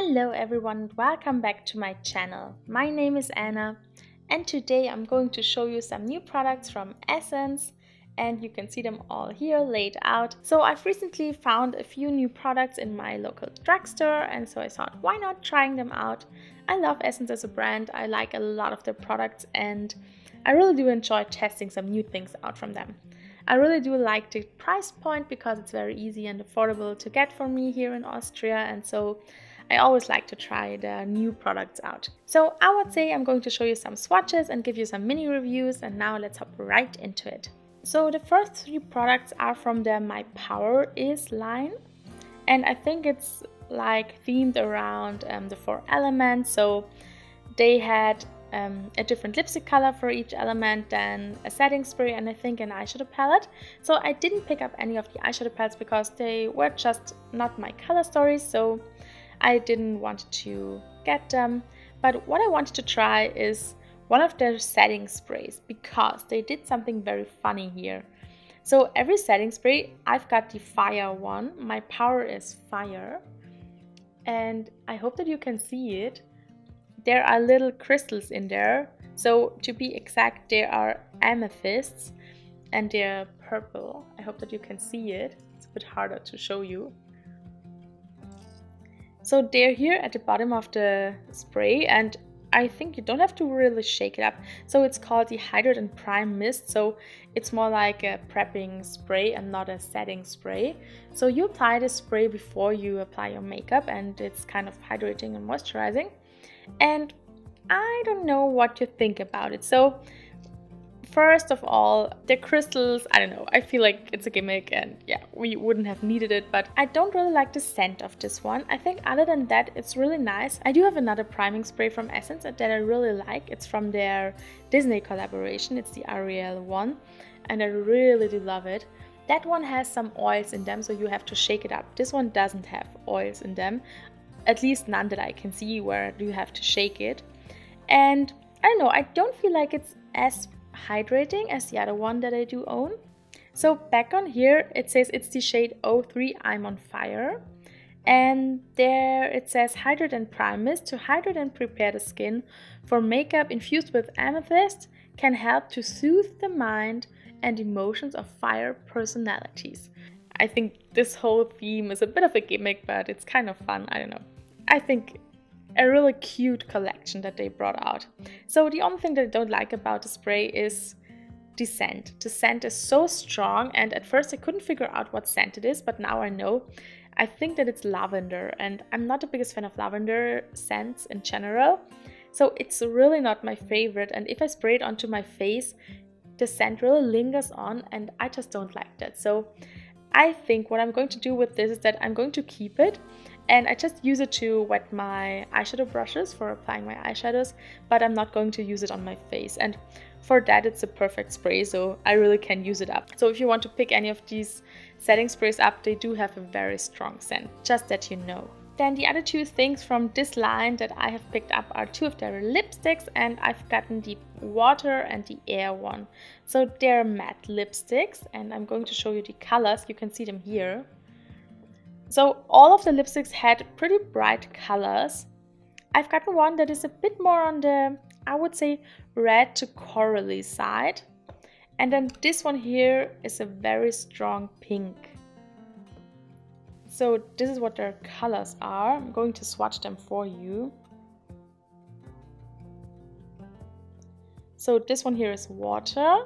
Hello everyone, welcome back to my channel. My name is Anna and today I'm going to show you some new products from Essence and you can see them all here laid out. So I've recently found a few new products in my local drugstore and so I thought why not trying them out. I love Essence as a brand, I like a lot of their products and I really do enjoy testing some new things out from them. I really do like the price point because it's very easy and affordable to get for me here in Austria, and so I always like to try the new products out. So I would say I'm going to show you some swatches and give you some mini reviews, and now let's hop right into it. So the first three products are from the My Power Is line, and I think it's like themed around the 4 elements. So they had a different lipstick color for each element, then a setting spray, and I think an eyeshadow palette. So I didn't pick up any of the eyeshadow palettes because they were just not my color stories, so I didn't want to get them. But what I wanted to try is one of their setting sprays because they did something very funny here. So every setting spray, I've got the fire one. My Power Is Fire, and I hope that you can see it. There are little crystals in there, so to be exact, there are amethysts and they're purple. I hope that you can see it. It's a bit harder to show you. So they're here at the bottom of the spray, and I think you don't have to really shake it up. So it's called the Hydrate and Prime Mist, so it's more like a prepping spray and not a setting spray. So you apply the spray before you apply your makeup and it's kind of hydrating and moisturizing. And I don't know what you think about it. So first of all, the crystals, I don't know, I feel like it's a gimmick and yeah, we wouldn't have needed it, but I don't really like the scent of this one. I think other than that, it's really nice. I do have another priming spray from Essence that I really like. It's from their Disney collaboration. It's the Ariel one and I really do love it. That one has some oils in them, so you have to shake it up. This one doesn't have oils in them. At least none that I can see where you have to shake it. And I don't know, I don't feel like it's as hydrating as the other one that I do own. So back on here, it says it's the shade 03 I'm on Fire. And there it says Hydrate and Prime Mist to hydrate and prepare the skin for makeup infused with amethyst, can help to soothe the mind and emotions of fire personalities. I think this whole theme is a bit of a gimmick, but it's kind of fun. I don't know. I think a really cute collection that they brought out. So the only thing that I don't like about the spray is the scent. The scent is so strong, and at first I couldn't figure out what scent it is, but now I know. I think that it's lavender, and I'm not the biggest fan of lavender scents in general. So it's really not my favorite, and if I spray it onto my face, the scent really lingers on, and I just don't like that. So I think what I'm going to do with this is that I'm going to keep it and I just use it to wet my eyeshadow brushes for applying my eyeshadows, but I'm not going to use it on my face. And for that, it's a perfect spray, so I really can use it up. So if you want to pick any of these setting sprays up, they do have a very strong scent, just that you know. Then the other two things from this line that I have picked up are two of their lipsticks, and I've gotten the Water and the Air one. So they're matte lipsticks, and I'm going to show you the colors. You can see them here. So all of the lipsticks had pretty bright colors. I've gotten one that is a bit more on the, I would say, red to corally side. And then this one here is a very strong pink. So this is what their colors are. I'm going to swatch them for you. So this one here is Water.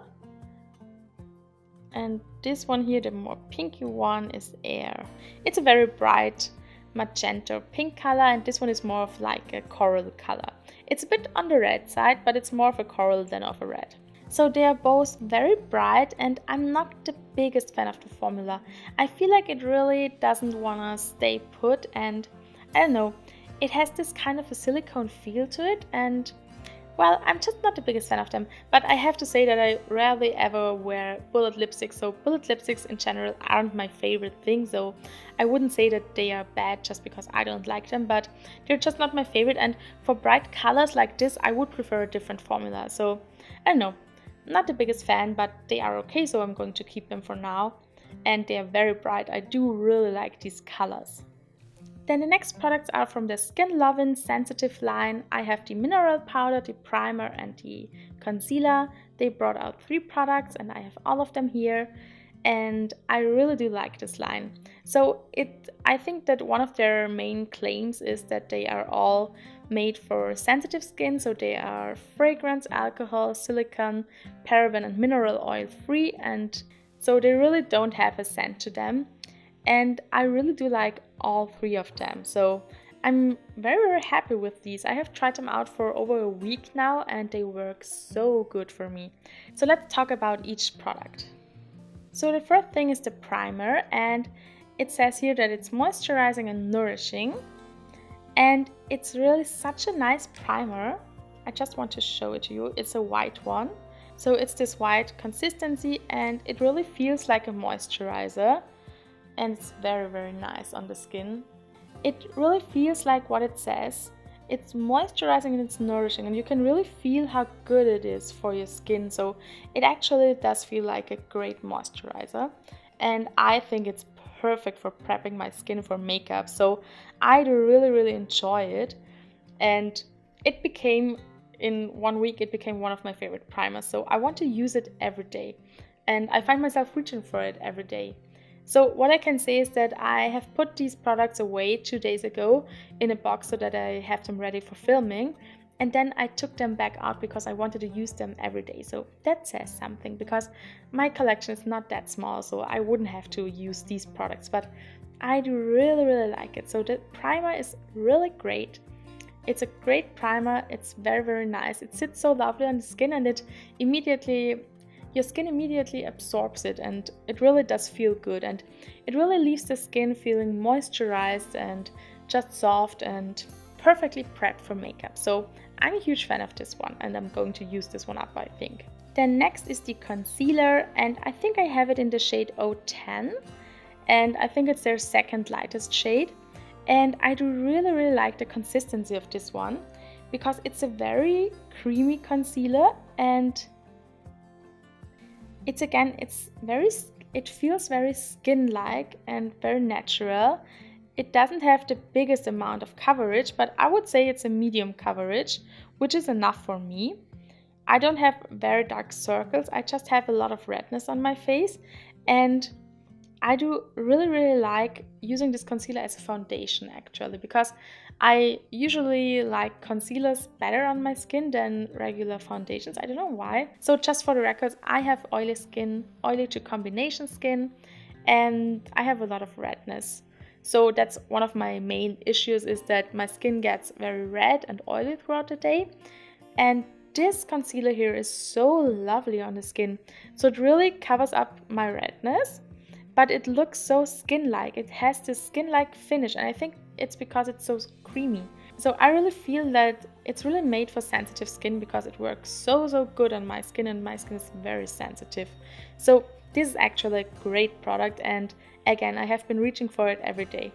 And this one here, the more pinky one, is Air. It's a very bright magenta pink color, and this one is more of like a coral color. It's a bit on the red side, but it's more of a coral than of a red. So they are both very bright, and I'm not the biggest fan of the formula. I feel like it really doesn't want to stay put, and I don't know, it has this kind of a silicone feel to it, and well, I'm just not the biggest fan of them, but I have to say that I rarely ever wear bullet lipsticks, so bullet lipsticks in general aren't my favorite thing, so I wouldn't say that they are bad just because I don't like them, but they're just not my favorite, and for bright colors like this, I would prefer a different formula, so I don't know, not the biggest fan, but they are okay, so I'm going to keep them for now, and they are very bright. I do really like these colors. Then the next products are from the Skin Lovin Sensitive Line. I have the mineral powder, the primer and the concealer. They brought out 3 products and I have all of them here. And I really do like this line. So I think that one of their main claims is that they are all made for sensitive skin. So they are fragrance, alcohol, silicone, paraben and mineral oil free, and so they really don't have a scent to them. And I really do like all 3 of them. So I'm very happy with these. I have tried them out for over a week now and they work so good for me. So let's talk about each product. So the first thing is the primer, and it says here that it's moisturizing and nourishing. And it's really such a nice primer. I just want to show it to you. It's a white one. So it's this white consistency and it really feels like a moisturizer. And it's very nice on the skin. It really feels like what it says. It's moisturizing and it's nourishing, and you can really feel how good it is for your skin. So it actually does feel like a great moisturizer, and I think it's perfect for prepping my skin for makeup. So I do really enjoy it, and it became, in 1 week, it became one of my favorite primers. So I want to use it every day, and I find myself reaching for it every day. So what I can say is that I have put these products away 2 days ago in a box so that I have them ready for filming, and then I took them back out because I wanted to use them every day. So that says something, because my collection is not that small, so I wouldn't have to use these products, but I do really like it. So the primer is really great. It's a great primer. It's very nice. It sits so lovely on the skin, and your skin immediately absorbs it, and it really does feel good, and it really leaves the skin feeling moisturized and just soft and perfectly prepped for makeup. So I'm a huge fan of this one, and I'm going to use this one up, I think. Then next is the concealer, and I think I have it in the shade 010, and I think it's their second lightest shade. And I do really like the consistency of this one, because it's a very creamy concealer, and it feels very skin-like and very natural. It doesn't have the biggest amount of coverage, but I would say it's a medium coverage, which is enough for me. I don't have very dark circles, I just have a lot of redness on my face, and I do really like using this concealer as a foundation, actually, because I usually like concealers better on my skin than regular foundations. I don't know why. So just for the record, I have oily skin, oily to combination skin, and I have a lot of redness. So that's one of my main issues, is that my skin gets very red and oily throughout the day. And this concealer here is so lovely on the skin. So it really covers up my redness, but it looks so skin-like. It has this skin-like finish, and I think it's because it's so creamy. So I really feel that it's really made for sensitive skin, because it works so good on my skin, and my skin is very sensitive. So this is actually a great product, and again, I have been reaching for it every day.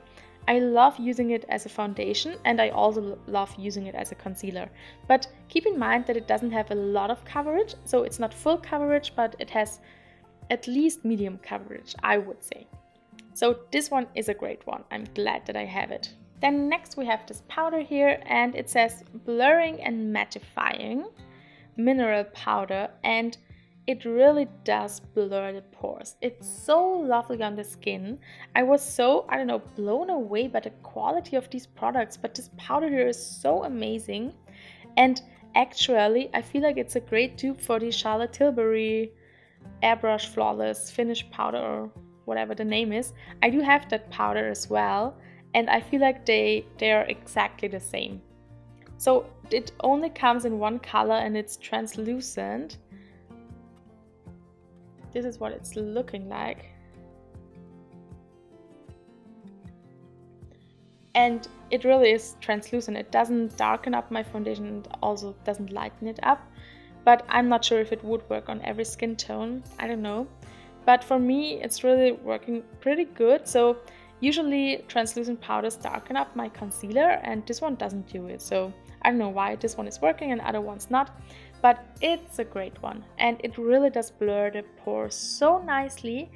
I love using it as a foundation, and I also love using it as a concealer. But keep in mind that it doesn't have a lot of coverage, so it's not full coverage, but it has at least medium coverage, I would say. So this one is a great one. I'm glad that I have it. Then next we have this powder here, and it says blurring and mattifying mineral powder, and it really does blur the pores. It's so lovely on the skin. I was so, I don't know, blown away by the quality of these products, but this powder here is so amazing. And actually, I feel like it's a great dupe for the Charlotte Tilbury Airbrush Flawless Finish powder, or whatever the name is. I do have that powder as well, and I feel like they are exactly the same. So it only comes in one color, and it's translucent. This is what it's looking like. And it really is translucent. It doesn't darken up my foundation, and also doesn't lighten it up. But I'm not sure if it would work on every skin tone. I don't know. But for me, it's really working pretty good. So usually translucent powders darken up my concealer, and this one doesn't do it. So I don't know why this one is working and other ones not. But it's a great one, and it really does blur the pores so nicely.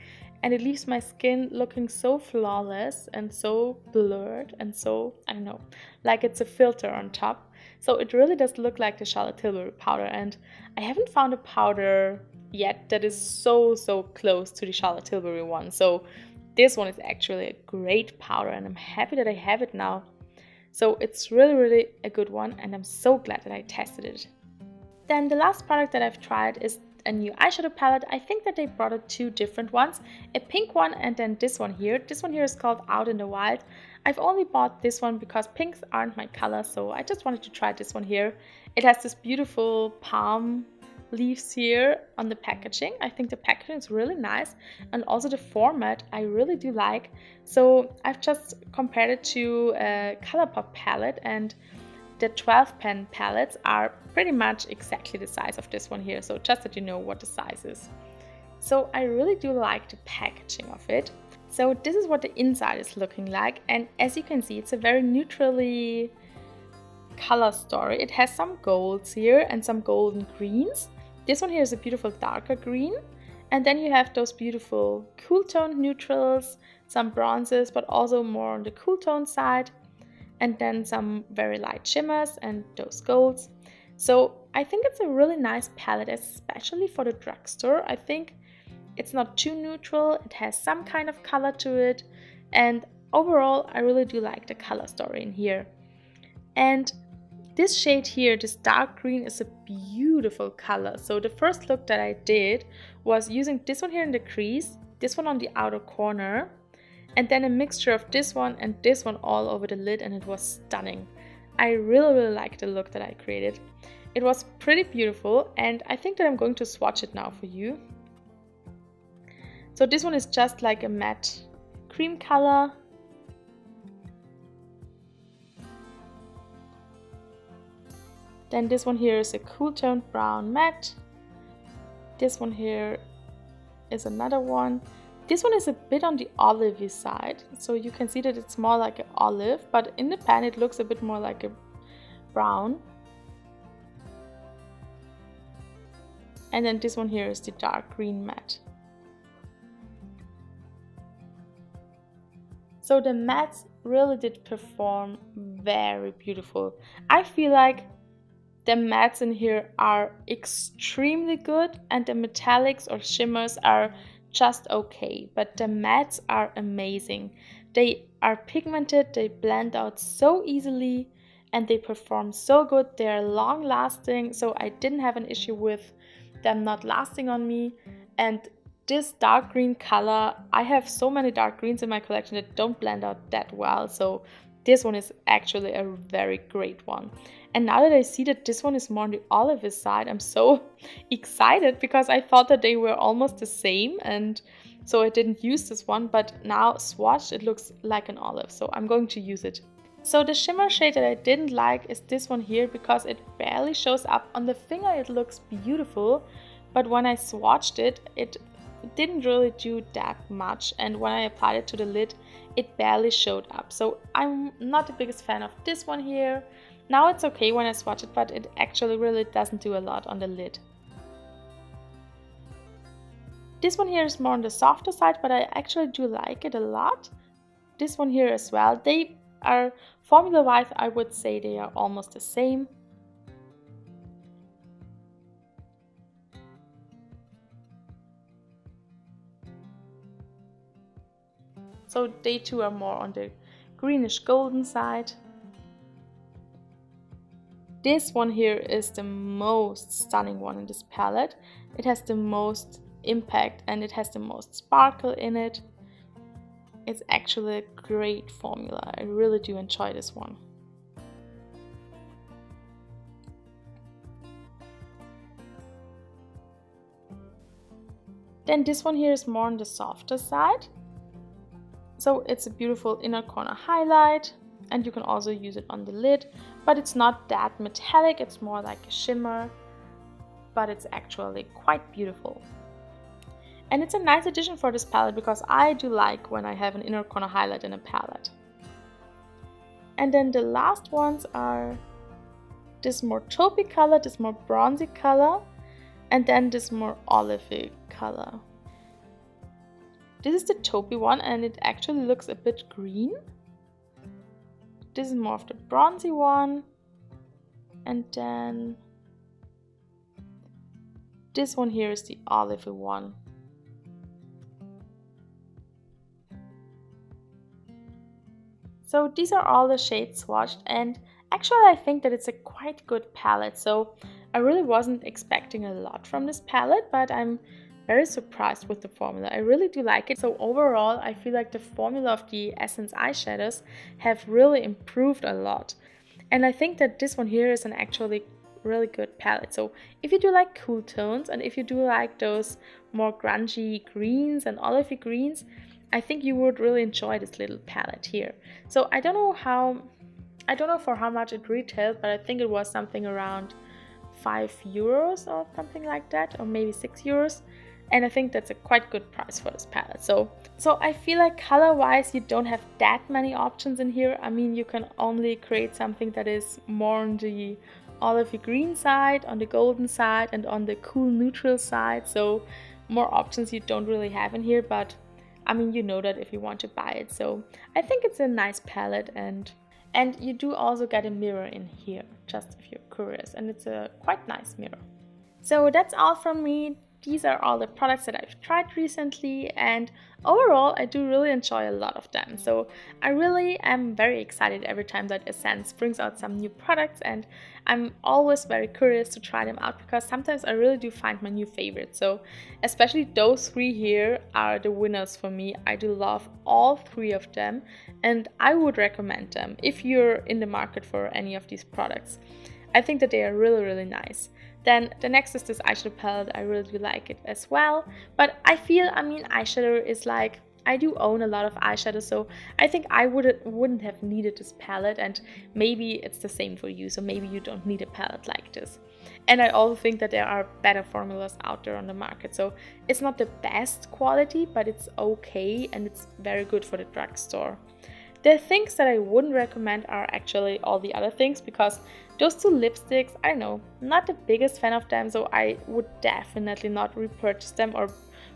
and it leaves my skin looking so flawless and so blurred and so, I don't know, like it's a filter on top. So it really does look like the Charlotte Tilbury powder, and I haven't found a powder yet that is so close to the Charlotte Tilbury one. So this one is actually a great powder, and I'm happy that I have it now. So it's really a good one, and I'm so glad that I tested it. Then the last product that I've tried is a new eyeshadow palette. I think that they brought out two different ones, a pink one and then this one here. This one here is called Out in the Wild. I've only bought this one because pinks aren't my color, so I just wanted to try this one here. It has this beautiful palm leaves here on the packaging. I think the packaging is really nice, and also the format I really do like. So I've just compared it to a ColourPop palette, and the 12 pen palettes are pretty much exactly the size of this one here, so just that you know what the size is. So I really do like the packaging of it. So this is what the inside is looking like, and as you can see, it's a very neutrally color story. It has some golds here and some golden greens. This one here is a beautiful darker green, and then you have those beautiful cool toned neutrals, some bronzes, but also more on the cool tone side, and then some very light shimmers and those golds. So I think it's a really nice palette, especially for the drugstore. I think it's not too neutral, it has some kind of color to it, and overall I really do like the color story in here. And this shade here, this dark green, is a beautiful color. So the first look that I did was using this one here in the crease, this one on the outer corner, and then a mixture of this one and this one all over the lid, and it was stunning. I really like the look that I created. It was pretty beautiful, and I think that I'm going to swatch it now for you. So this one is just like a matte cream color. Then this one here is a cool toned brown matte. This one here is another one. This one is a bit on the olivey side, so you can see that it's more like an olive, but in the pan it looks a bit more like a brown. And then this one here is the dark green matte. So the mattes really did perform very beautiful. I feel like the mattes in here are extremely good, and the metallics or shimmers are just okay, but the mattes are amazing. They are pigmented, they blend out so easily, and they perform so good. They are long lasting, so I didn't have an issue with them not lasting on me. And this dark green color, I have so many dark greens in my collection that don't blend out that well, so this one is actually a very great one. And now that I see that this one is more on the olive side, I'm so excited because I thought that they were almost the same, and so I didn't use this one, but now swatched it looks like an olive, so I'm going to use it. So the shimmer shade that I didn't like is this one here because it barely shows up. On the finger it looks beautiful, but when I swatched it, it didn't really do that much, and when I applied it to the lid, it barely showed up. So I'm not the biggest fan of this one here. Now it's okay when I swatch it, but it actually really doesn't do a lot on the lid. This one here is more on the softer side, but I actually do like it a lot. This one here as well. They are, formula-wise, I would say they are almost the same. So they too are more on the greenish golden side. This one here is the most stunning one in this palette. It has the most impact and it has the most sparkle in it. It's actually a great formula. I really do enjoy this one. Then this one here is more on the softer side. So it's a beautiful inner corner highlight, and you can also use it on the lid, but it's not that metallic, it's more like a shimmer, but it's actually quite beautiful. And it's a nice addition for this palette because I do like when I have an inner corner highlight in a palette. And then the last ones are this more taupey color, this more bronzy color, and then this more olivey color. This is the taupey one and it actually looks a bit green. This is more of the bronzy one. And then this one here is the olive one. So these are all the shades swatched, and actually I think that it's a quite good palette. So I really wasn't expecting a lot from this palette, but I'm very surprised with the formula. I really do like it. So overall, I feel like the formula of the Essence eyeshadows have really improved a lot. And I think that this one here is an actually really good palette. So if you do like cool tones and if you do like those more grungy greens and olivey greens, I think you would really enjoy this little palette here. So I don't know for how much it retailed, but I think it was something around 5 euros or something like that, or maybe 6 euros. And I think that's a quite good price for this palette. So I feel like color-wise, you don't have that many options in here. I mean, you can only create something that is more on the olivey green side, on the golden side, and on the cool neutral side. So more options you don't really have in here, but I mean, you know that if you want to buy it. So I think it's a nice palette, and you do also get a mirror in here, just if you're curious, and it's a quite nice mirror. So that's all from me. These are all the products that I've tried recently, and overall I do really enjoy a lot of them. So I really am very excited every time that Essence brings out some new products, and I'm always very curious to try them out because sometimes I really do find my new favorites. So especially those three here are the winners for me. I do love all three of them, and I would recommend them if you're in the market for any of these products. I think that they are really, really nice. Then the next is this eyeshadow palette. I really do like it as well. But I feel, I mean, eyeshadow is like, I do own a lot of eyeshadow, so I think I wouldn't have needed this palette, and maybe it's the same for you, so maybe you don't need a palette like this. And I also think that there are better formulas out there on the market, so it's not the best quality, but it's okay, and it's very good for the drugstore. The things that I wouldn't recommend are actually all the other things, because those two lipsticks, I know, not the biggest fan of them, so I would definitely not repurchase them or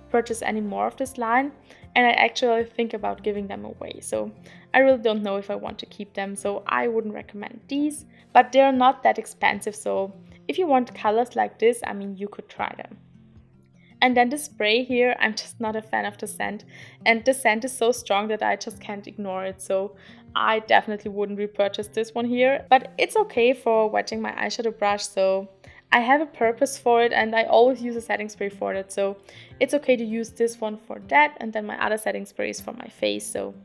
purchase any more of this line, and I actually think about giving them away. So I really don't know if I want to keep them, so I wouldn't recommend these, but they're not that expensive, so if you want colors like this, I mean, you could try them. And then the spray here, I'm just not a fan of the scent, and the scent is so strong that I just can't ignore it, so I definitely wouldn't repurchase this one here. But it's okay for wetting my eyeshadow brush, so I have a purpose for it, and I always use a setting spray for it, so it's okay to use this one for that, and then my other setting spray is for my face, so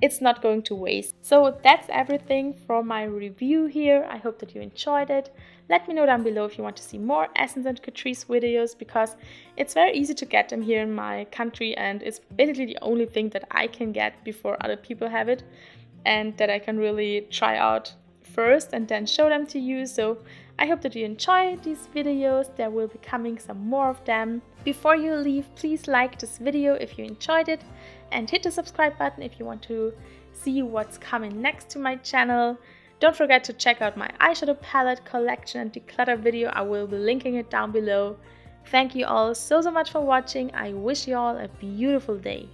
it's not going to waste. So that's everything for my review here. I hope that you enjoyed it. Let me know down below if you want to see more Essence and Catrice videos, because it's very easy to get them here in my country, and it's basically the only thing that I can get before other people have it, and that I can really try out first and then show them to you. So I hope that you enjoy these videos. There will be coming some more of them. Before you leave, please like this video if you enjoyed it, and hit the subscribe button if you want to see what's coming next to my channel. Don't forget to check out my eyeshadow palette collection and declutter video. I will be linking it down below. Thank you all so much for watching. I wish you all a beautiful day.